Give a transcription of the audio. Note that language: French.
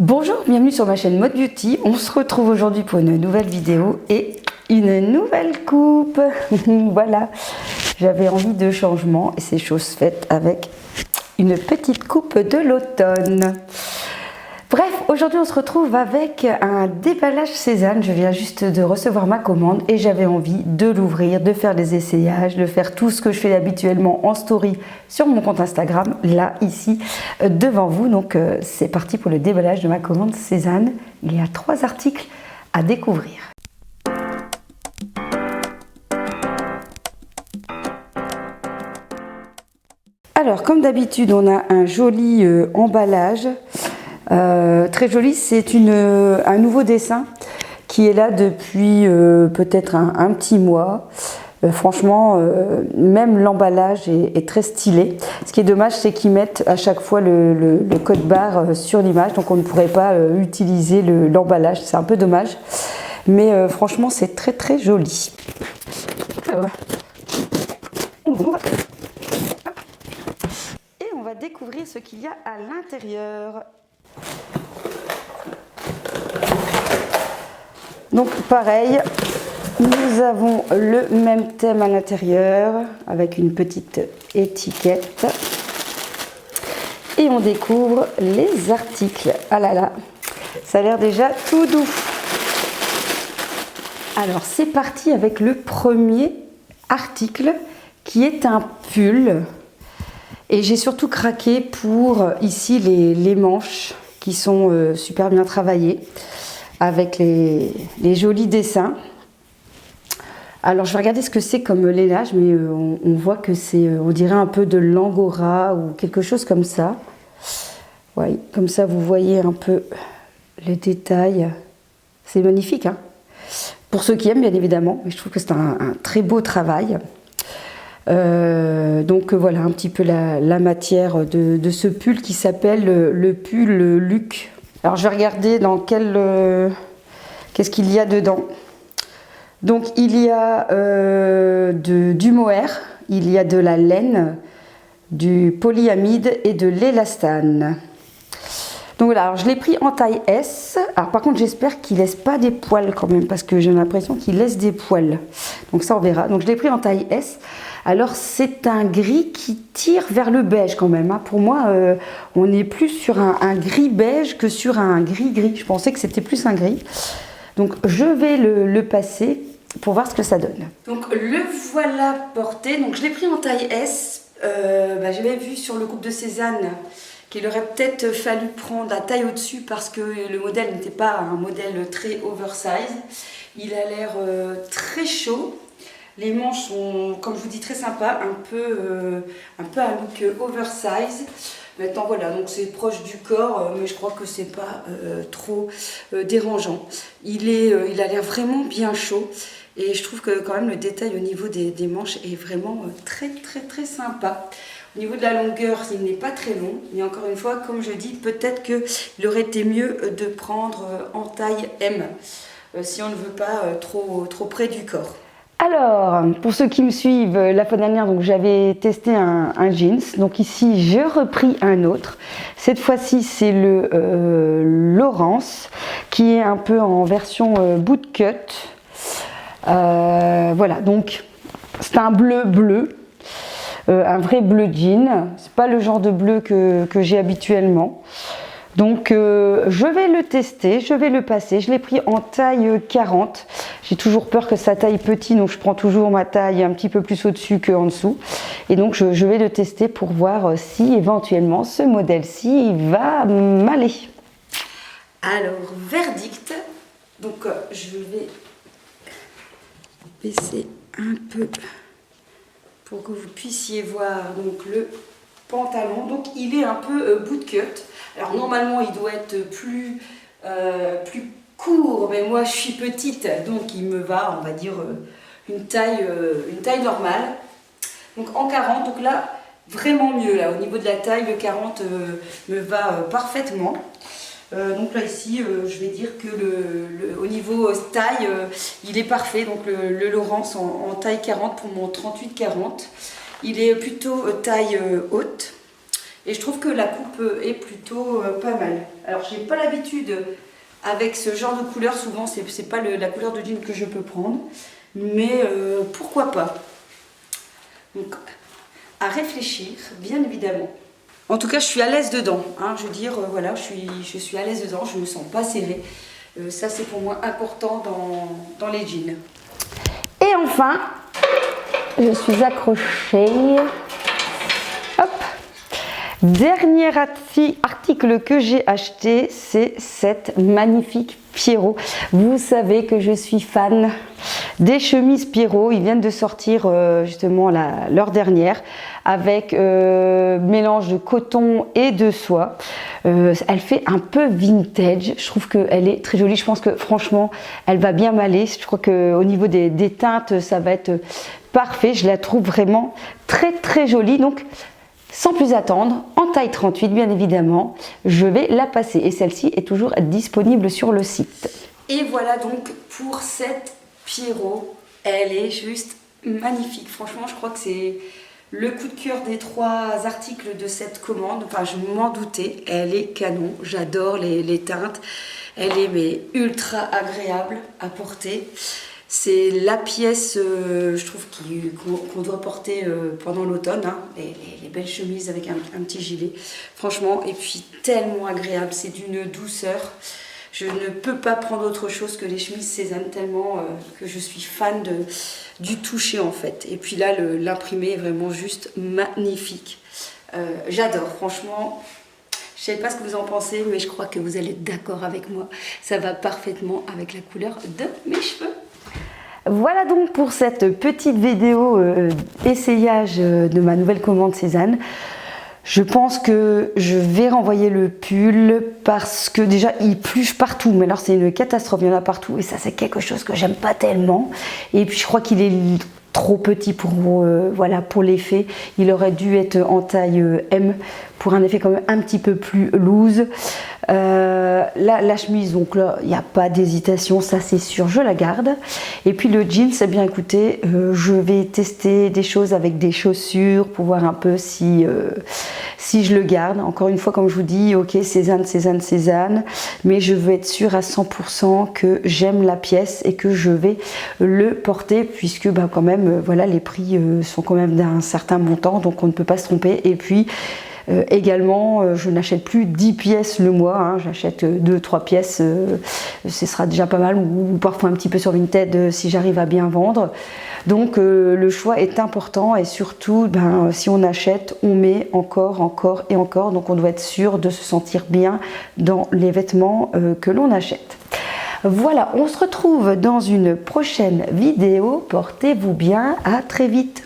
Bonjour, bienvenue sur ma chaîne Mode Beauty. On se retrouve aujourd'hui pour une nouvelle vidéo et une nouvelle coupe. Voilà, j'avais envie de changement et c'est chose faite avec une petite coupe de l'automne. Bref, aujourd'hui on se retrouve avec un déballage Cézanne. Je viens juste de recevoir ma commande et j'avais envie de l'ouvrir, de faire des essayages, de faire tout ce que je fais habituellement en story sur mon compte Instagram, là, ici, devant vous. Donc c'est parti pour le déballage de ma commande Cézanne. Il y a 3 articles à découvrir. Alors, comme d'habitude, on a un joli emballage. Très joli, c'est un nouveau dessin qui est là depuis peut-être un petit mois. Franchement, même l'emballage est très stylé. Ce qui est dommage, c'est qu'ils mettent à chaque fois le code barre sur l'image, donc on ne pourrait pas utiliser l'emballage. C'est un peu dommage, mais franchement, c'est très très joli. Et on va découvrir ce qu'il y a à l'intérieur. Donc pareil, nous avons le même thème à l'intérieur avec une petite étiquette et on découvre les articles. Ah là là, ça a l'air déjà tout doux. Alors c'est parti avec le premier article qui est un pull et j'ai surtout craqué pour ici les manches qui sont super bien travaillées avec les jolis dessins. Alors je vais regarder ce que c'est comme lainage, mais on voit que c'est, on dirait un peu de l'angora ou quelque chose comme ça. Ouais, comme ça vous voyez un peu les détails. C'est magnifique, hein, pour ceux qui aiment bien évidemment, mais je trouve que c'est un très beau travail. Donc voilà un petit peu la matière de ce pull qui s'appelle le pull Luc. Alors je vais regarder dans qu'est-ce qu'il y a dedans. Donc il y a du mohair, il y a de la laine, du polyamide et de l'élastane. Donc voilà, alors je l'ai pris en taille S. Alors par contre j'espère qu'il laisse pas des poils quand même, parce que j'ai l'impression qu'il laisse des poils. Donc ça on verra. Donc je l'ai pris en taille S. Alors c'est un gris qui tire vers le beige quand même, hein. Pour moi on est plus sur un gris beige que sur un gris. Je pensais que c'était plus un gris. Donc je vais le passer pour voir ce que ça donne. Donc le voilà porté. Donc je l'ai pris en taille S. J'avais vu sur le coupe de Cézanne qu'il aurait peut-être fallu prendre la taille au-dessus parce que le modèle n'était pas un modèle très oversize. Il a l'air très chaud. Les manches sont, comme je vous dis, très sympa, un peu un look oversize. Maintenant voilà, donc c'est proche du corps, mais je crois que c'est pas trop dérangeant. Il a l'air vraiment bien chaud et je trouve que quand même le détail au niveau des manches est vraiment très sympa. Au niveau de la longueur, il n'est pas très long, mais encore une fois, comme je dis, peut-être qu'il aurait été mieux de prendre en taille M, si on ne veut pas trop près du corps. Alors, pour ceux qui me suivent, la fois dernière, j'avais testé un jeans. Donc ici, j'ai repris un autre. Cette fois-ci, c'est le Laurence, qui est un peu en version bootcut. Voilà, donc c'est un bleu. Un vrai bleu jean, c'est pas le genre de bleu que j'ai habituellement. Donc je vais le tester, je vais le passer. Je l'ai pris en taille 40. J'ai toujours peur que ça taille petit, donc je prends toujours ma taille un petit peu plus au-dessus qu'en dessous. Et donc je vais le tester pour voir si éventuellement ce modèle-ci va m'aller. Alors, verdict. Donc je vais baisser un peu pour que vous puissiez voir donc le pantalon. Donc il est un peu bootcut. Alors normalement il doit être plus court, mais moi je suis petite, donc il me va, on va dire, une taille normale. Donc en 40, donc là vraiment mieux, là au niveau de la taille, le 40 me va parfaitement. Donc là ici, je vais dire que au niveau taille, il est parfait. Donc le Laurence en taille 40 pour mon 38-40. Il est plutôt taille haute. Et je trouve que la coupe est plutôt pas mal. Alors j'ai pas l'habitude avec ce genre de couleur, souvent c'est pas la couleur de jean que je peux prendre, mais pourquoi pas. Donc à réfléchir, bien évidemment. En tout cas, je suis à l'aise dedans, hein, je veux dire, voilà, je suis à l'aise dedans, je me sens pas serrée. Ça c'est pour moi important dans les jeans. Et enfin, je suis accrochée. Hop. Dernier article que j'ai acheté, c'est cette magnifique Pierrot. Vous savez que je suis fan des chemises Pierrot. Ils viennent de sortir justement l'heure dernière avec mélange de coton et de soie. Elle fait un peu vintage. Je trouve qu'elle est très jolie. Je pense que franchement, elle va bien m'aller. Je crois qu'au niveau des teintes, ça va être parfait. Je la trouve vraiment très très jolie. Donc, sans plus attendre, en taille 38 bien évidemment, je vais la passer. Et celle-ci est toujours disponible sur le site. Et voilà donc pour cette Pierrot. Elle est juste magnifique. Franchement, je crois que c'est le coup de cœur des 3 articles de cette commande. Enfin, je m'en doutais. Elle est canon. J'adore les teintes. Elle est ultra agréable à porter. C'est la pièce, je trouve, qu'on doit porter pendant l'automne, hein, les belles chemises avec un petit gilet, franchement, et puis tellement agréable, c'est d'une douceur. Je ne peux pas prendre autre chose que les chemises Cézanne, tellement que je suis fan du toucher en fait. Et puis là, l'imprimé est vraiment juste magnifique. J'adore, franchement. Je ne sais pas ce que vous en pensez, mais je crois que vous allez être d'accord avec moi. Ça va parfaitement avec la couleur de mes cheveux. Voilà donc pour cette petite vidéo essayage de ma nouvelle commande Cézanne. Je pense que je vais renvoyer le pull parce que déjà il pluche partout, mais alors c'est une catastrophe, il y en a partout et ça c'est quelque chose que j'aime pas tellement. Et puis je crois qu'il est trop petit pour voilà, pour l'effet. Il aurait dû être en taille M pour un effet quand même un petit peu plus loose. La chemise, donc là, il n'y a pas d'hésitation, ça c'est sûr, je la garde. Et puis le jean, c'est bien, écoutez, je vais tester des choses avec des chaussures pour voir un peu si je le garde. Encore une fois, comme je vous dis, ok, Cézanne, Cézanne, Cézanne, mais je veux être sûre à 100% que j'aime la pièce et que je vais le porter, puisque bah, quand même, voilà, les prix sont quand même d'un certain montant, donc on ne peut pas se tromper. Et puis, également, je n'achète plus 10 pièces le mois, hein, j'achète 2-3 pièces, ce sera déjà pas mal, ou parfois un petit peu sur Vinted si j'arrive à bien vendre. Donc le choix est important et surtout, ben, si on achète, on met encore et encore, donc on doit être sûr de se sentir bien dans les vêtements que l'on achète. Voilà, on se retrouve dans une prochaine vidéo, portez-vous bien, à très vite.